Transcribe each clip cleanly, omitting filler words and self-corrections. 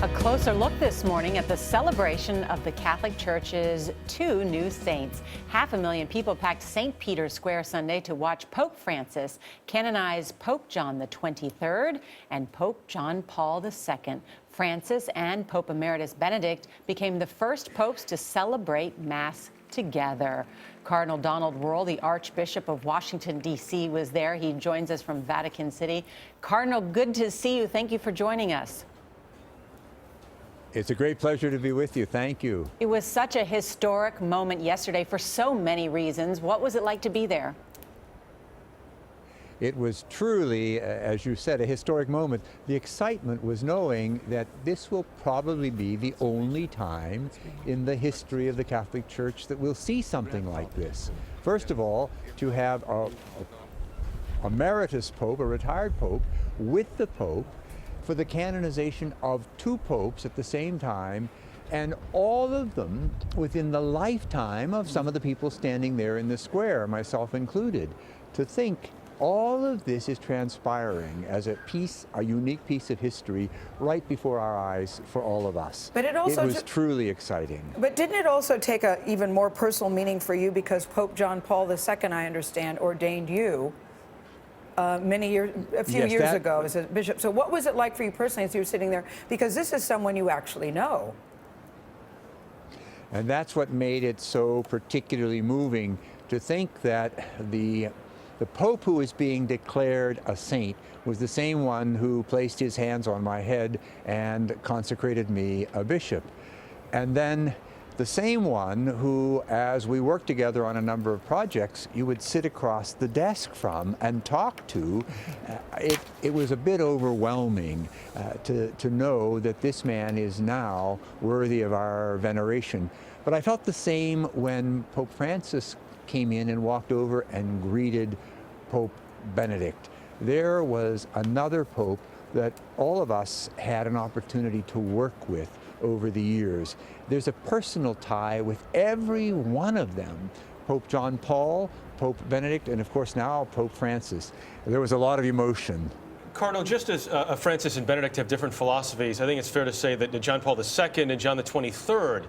A closer look this morning at the celebration of the Catholic Church's two new saints. 500,000 people packed St. Peter's Square Sunday to watch Pope Francis canonize Pope John the 23rd and Pope John Paul II. Francis and Pope Emeritus Benedict became the first popes to celebrate Mass together. Cardinal Donald Wuerl, the Archbishop of Washington, D.C., was there. He joins us from Vatican City. Cardinal, good to see you. Thank you for joining us. It's a great pleasure to be with you. Thank you. It was such a historic moment yesterday for so many reasons. What was it like to be there? It was truly, as you said, a historic moment. The excitement was knowing that this will probably be the only time in the history of the Catholic Church that we'll see something like this. First of all, to have a emeritus pope, a retired pope, with the Pope, for the canonization of two popes at the same time, and all of them within the lifetime of some of the people standing there in the square, myself included. To think all of this is transpiring as a unique piece of history right before our eyes for all of us. But it was truly exciting. But didn't it also take a even more personal meaning for you because Pope John Paul II, I understand, ordained you a few years ago as a bishop. So what was it like for you personally as you were sitting there? Because this is someone you actually know. And that's what made it so particularly moving, to think that the Pope who is being declared a saint was the same one who placed his hands on my head and consecrated me a bishop. And then the same one who, as we worked together on a number of projects, you would sit across the desk from and talk to. It was a bit overwhelming to know that this man is now worthy of our veneration. But I felt the same when Pope Francis came in and walked over and greeted Pope Benedict. There was another pope that all of us had an opportunity to work with over the years. There's a personal tie with every one of them. Pope John Paul, Pope Benedict, and of course now Pope Francis. There was a lot of emotion. Cardinal, just as Francis and Benedict have different philosophies, I think it's fair to say that John Paul II and John the 23rd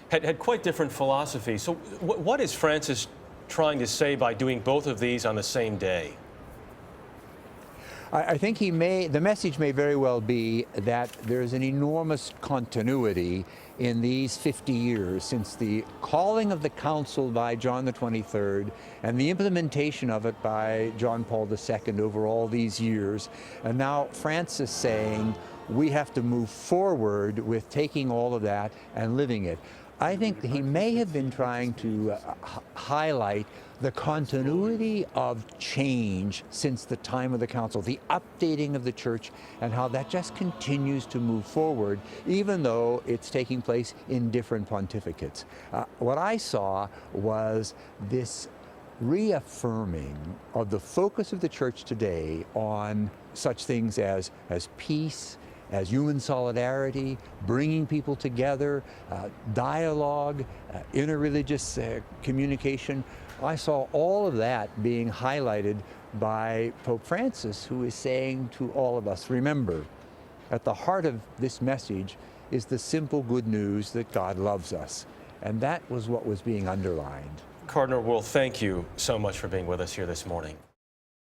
had quite different philosophies. So what is Francis trying to say by doing both of these on the same day? I think the message may very well be that there's an enormous continuity in these 50 years since the calling of the council by John the 23rd and the implementation of it by John Paul II over all these years. And now Francis saying we have to move forward with taking all of that and living it. I think he may have been trying to highlight the continuity of change since the time of the council, the updating of the church, and how that just continues to move forward, even though it's taking place in different pontificates. What I saw was this reaffirming of the focus of the church today on such things as peace, as human solidarity, bringing people together, dialogue, interreligious communication. I saw all of that being highlighted by Pope Francis, who is saying to all of us, remember, at the heart of this message is the simple good news that God loves us. And that was what was being underlined. Cardinal Wuerl, thank you so much for being with us here this morning.